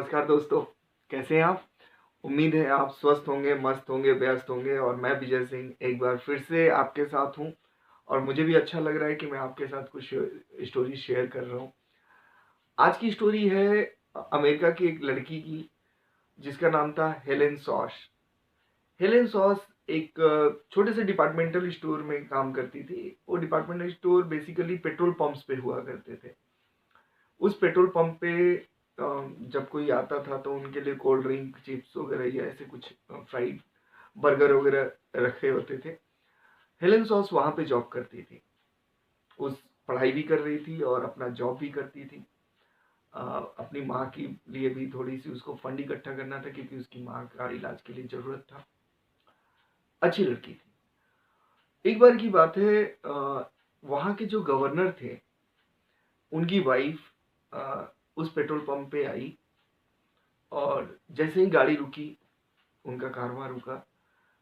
नमस्कार दोस्तों, कैसे हैं आप? उम्मीद है आप स्वस्थ होंगे, मस्त होंगे, व्यस्त होंगे और मैं विजय सिंह एक बार फिर से आपके साथ हूँ और मुझे भी अच्छा लग रहा है कि मैं आपके साथ कुछ स्टोरी शेयर कर रहा हूँ। आज की स्टोरी है अमेरिका की एक लड़की की जिसका नाम था हेलेन सॉश। हेलेन सॉस एक छोटे से डिपार्टमेंटल स्टोर में काम करती थी। वो departmental store basically petrol pumps पे हुआ करते थे। उस पेट्रोल पंप पे जब कोई आता था तो उनके लिए कोल्ड ड्रिंक, चिप्स वगैरह या ऐसे कुछ फ्राइड बर्गर वगैरह रखे होते थे। हेलेन सॉस वहाँ पे जॉब करती थी। उस पढ़ाई भी कर रही थी और अपना जॉब भी करती थी। अपनी माँ के लिए भी थोड़ी सी उसको फंड इकट्ठा करना था क्योंकि उसकी माँ का इलाज के लिए ज़रूरत था। अच्छी लड़की थी। एक बार की बात है, वहाँ के जो गवर्नर थे उनकी वाइफ उस पेट्रोल पंप पे आई और जैसे ही गाड़ी रुकी, उनका कारवां रुका,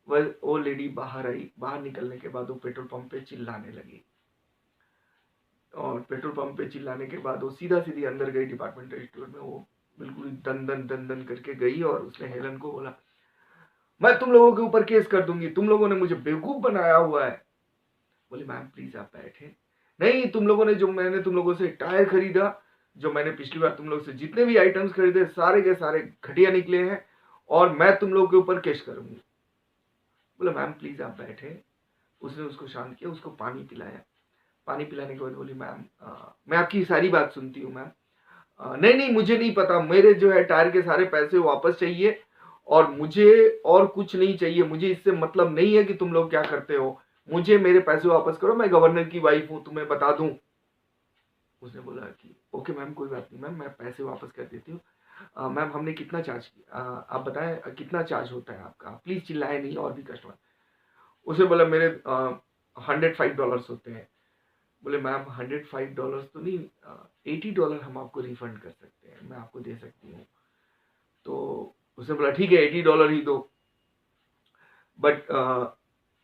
वह वो लेडी बाहर आई। बाहर निकलने के बाद वो पेट्रोल पंप पे चिल्लाने लगी और पेट्रोल पंप पे चिल्लाने के बाद वो सीधा सीधी अंदर गई डिपार्टमेंटल स्टोर में। वो बिल्कुल दन दन करके गई और उसने हेलन को बोला, मैं तुम लोगों के ऊपर केस कर दूंगी, तुम लोगों ने मुझे बेवकूफ बनाया हुआ है। बोले, मैम प्लीज आप बैठे। नहीं, तुम लोगों ने, जो मैंने तुम लोगों से टायर खरीदा, जो मैंने पिछली बार तुम लोग से जितने भी आइटम्स खरीदे, सारे के सारे घटिया निकले हैं और मैं तुम लोगों के ऊपर केस करूंगी। बोले, मैम प्लीज आप बैठे। उसने उसको शांत किया, उसको पानी पिलाया। पानी पिलाने के बाद बोली, मैम मैं आपकी सारी बात सुनती हूँ मैम। नहीं नहीं, मुझे नहीं पता, मेरे जो है टायर के सारे पैसे वापस चाहिए और मुझे और कुछ नहीं चाहिए। मुझे इससे मतलब नहीं है कि तुम लोग क्या करते हो, मुझे मेरे पैसे वापस करो, मैं गवर्नर की वाइफ हूँ, तुम्हें बता दूं। उसने बोला कि ओके मैम, कोई बात नहीं मैम, मैं पैसे वापस कर देती हूँ। मैम हमने कितना चार्ज किया, आप बताएं कितना चार्ज होता है आपका, प्लीज चिल्लाए नहीं और भी कस्टमर। उसे बोला, मेरे $105 होते हैं। बोले, मैम $105 तो नहीं, $80 हम आपको रिफंड कर सकते हैं, मैं आपको दे सकती हूँ। तो उसने बोला, ठीक है $80 ही दो, बट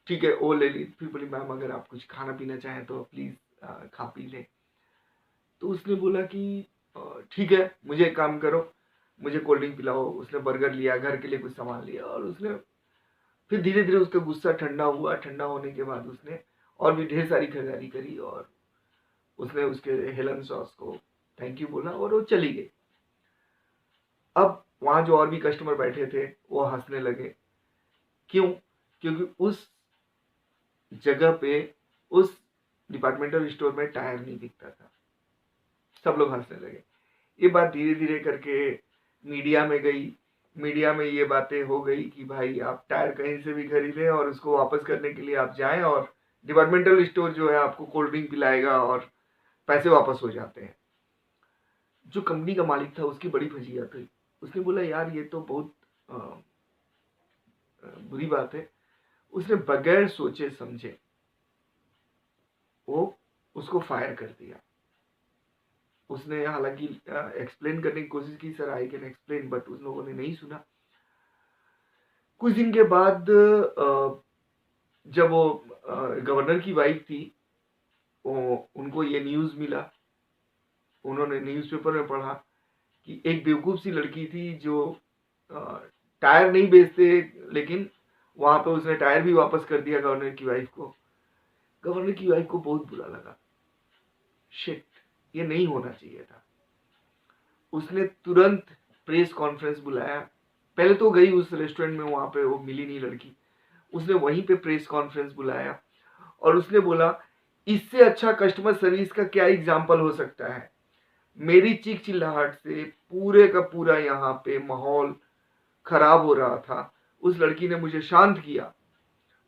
ठीक है वो ले ली। फिर बोली, मैम अगर आप कुछ खाना पीना चाहें तो प्लीज खा पी ले। तो उसने बोला कि ठीक है, मुझे एक काम करो, मुझे कोल्ड ड्रिंक पिलाओ। उसने बर्गर लिया, घर के लिए कुछ सामान लिया और उसने फिर धीरे धीरे उसका गुस्सा ठंडा हुआ। ठंडा होने के बाद उसने और भी ढेर सारी खरीदारी करी और उसने उसके हेलन सॉस को थैंक यू बोला और वो चली गई। अब वहां जो और भी कस्टमर बैठे थे वो हंसने लगे। क्यों? क्योंकि उस जगह पे, उस डिपार्टमेंटल स्टोर में टायर नहीं बिकता था। सब लोग हंसने लगे। ये बात धीरे धीरे करके मीडिया में गई। मीडिया में ये बातें हो गई कि भाई आप टायर कहीं से भी खरीदें और उसको वापस करने के लिए आप जाएं और डिपार्टमेंटल स्टोर जो है आपको कोल्ड ड्रिंक पिलाएगा और पैसे वापस हो जाते हैं। जो कंपनी का मालिक था उसकी बड़ी फजीहत हुई। उसने बोला, यार ये तो बहुत अ, बुरी बात है। उसने बगैर सोचे समझे वो उसको फायर कर दिया। उसने हालांकि एक्सप्लेन करने की कोशिश की, sir I can explain, but उन लोगों ने नहीं सुना। कुछ दिन के बाद जब वो गवर्नर की वाइफ थी, उनको ये न्यूज़ मिला। उन्होंने न्यूज़पेपर में पढ़ा कि एक बेवकूफ़ सी लड़की थी जो टायर नहीं बेचते, लेकिन वहां पे उसने टायर भी वापस कर दिया गवर्नर की वाइफ को। गवर्नर की वाइफ को बहुत बुरा लगा। शिट, ये नहीं होना चाहिए था। उसने तुरंत प्रेस कॉन्फ्रेंस बुलाया। पहले तो गई उस रेस्टोरेंट में, वहां पे वो मिली नहीं लड़की। उसने वहीं पे प्रेस कॉन्फ्रेंस बुलाया और उसने बोला, इससे अच्छा कस्टमर सर्विस का क्या एग्जाम्पल हो सकता है। मेरी चीख चिल्लाहट से पूरे का पूरा यहाँ पे माहौल खराब हो रहा था। उस लड़की ने मुझे शांत किया।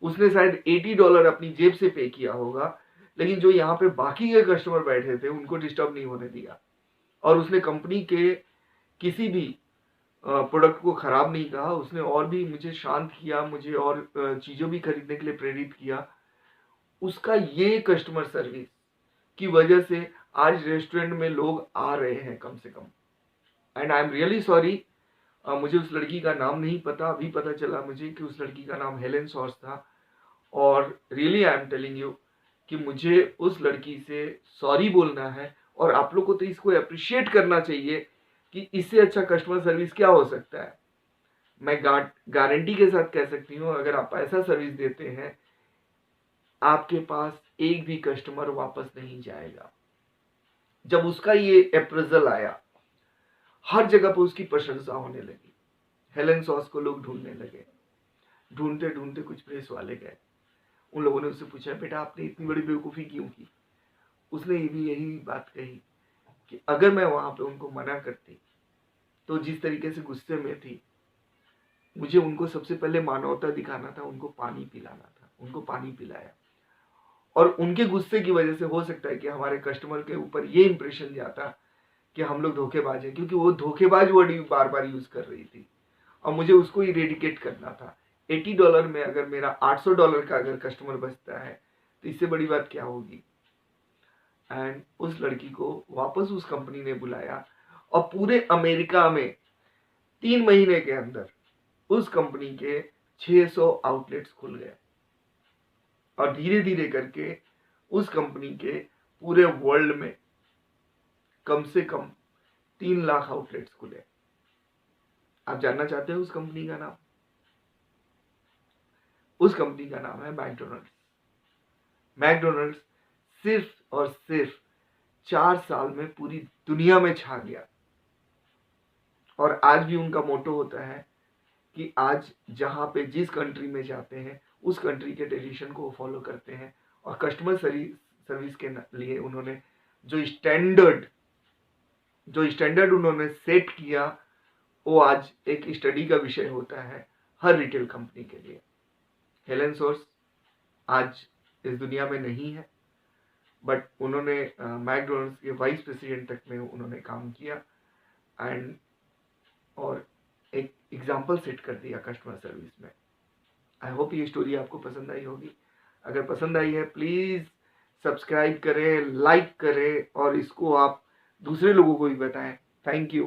उसने शायद $80 अपनी जेब से पे किया होगा, लेकिन जो यहाँ पे बाकी के कस्टमर बैठे थे उनको डिस्टर्ब नहीं होने दिया। और उसने कंपनी के किसी भी प्रोडक्ट को खराब नहीं कहा। उसने और भी मुझे शांत किया, मुझे और चीज़ों भी खरीदने के लिए प्रेरित किया। उसका ये कस्टमर सर्विस की वजह से आज रेस्टोरेंट में लोग आ रहे हैं कम से कम। And I am really sorry, मुझे उस लड़की का नाम नहीं पता। अभी पता चला मुझे कि उस लड़की का नाम हेलेन सॉस था। और really I am telling you कि मुझे उस लड़की से सॉरी बोलना है और आप लोग को तो इसको अप्रिशिएट करना चाहिए कि इससे अच्छा कस्टमर सर्विस क्या हो सकता है। मैं गारंटी के साथ कह सकती हूँ, अगर आप ऐसा सर्विस देते हैं, आपके पास एक भी कस्टमर वापस नहीं जाएगा। जब उसका ये अप्रेजल आया, हर जगह पर उसकी प्रशंसा होने लगी। हेलन सॉस को लोग ढूंढने लगे। ढूंढते ढूंढते कुछ प्रेस वाले गए, उन लोगों ने उससे पूछा, बेटा आपने इतनी बड़ी बेवकूफ़ी क्यों की। उसने भी यही बात कही कि अगर मैं वहां पे उनको मना करती, तो जिस तरीके से गुस्से में थी, मुझे उनको सबसे पहले मानवता दिखाना था, उनको पानी पिलाना था। उनको पानी पिलाया, और उनके गुस्से की वजह से हो सकता है कि हमारे कस्टमर के ऊपर ये इंप्रेशन जाता कि हम लोग धोखेबाज हैं, क्योंकि वो धोखेबाज वर्ड बार बार यूज कर रही थी और मुझे उसको इरेडिकेट करना था। $80 में अगर मेरा $800 का अगर कस्टमर बचता है, तो इससे बड़ी बात क्या होगी। एंड उस लड़की को वापस उस कंपनी ने बुलाया, और पूरे अमेरिका में 3 महीने के अंदर उस कंपनी के 600 आउटलेट्स खुल गए, और धीरे धीरे करके उस कंपनी के पूरे वर्ल्ड में कम से कम 3 लाख आउटलेट्स खुले। आप जानना चाहते हैं उस कंपनी का नाम? उस कंपनी का नाम है मैकडोनल्ड्स। मैकडोनल्ड्स सिर्फ और सिर्फ 4 साल में पूरी दुनिया में छा गया। और आज भी उनका मोटो होता है कि आज जहां पे जिस कंट्री में जाते हैं, उस कंट्री के ट्रेडिशन को फॉलो करते हैं, और कस्टमर सर्विस के लिए उन्होंने जो स्टैंडर्ड उन्होंने सेट किया, वो आज एक स्टडी का विषय होता है हर रिटेल कंपनी के लिए। हेलन सोर्स आज इस दुनिया में नहीं है, बट उन्होंने मैकडोनल्ड्स के वाइस प्रेसिडेंट तक में उन्होंने काम किया, एंड और एक एग्जाम्पल सेट कर दिया कस्टमर सर्विस में। आई होप ये स्टोरी आपको पसंद आई होगी। अगर पसंद आई है, प्लीज़ सब्सक्राइब करें, लाइक करें, और इसको आप दूसरे लोगों को भी बताएं। Thank you.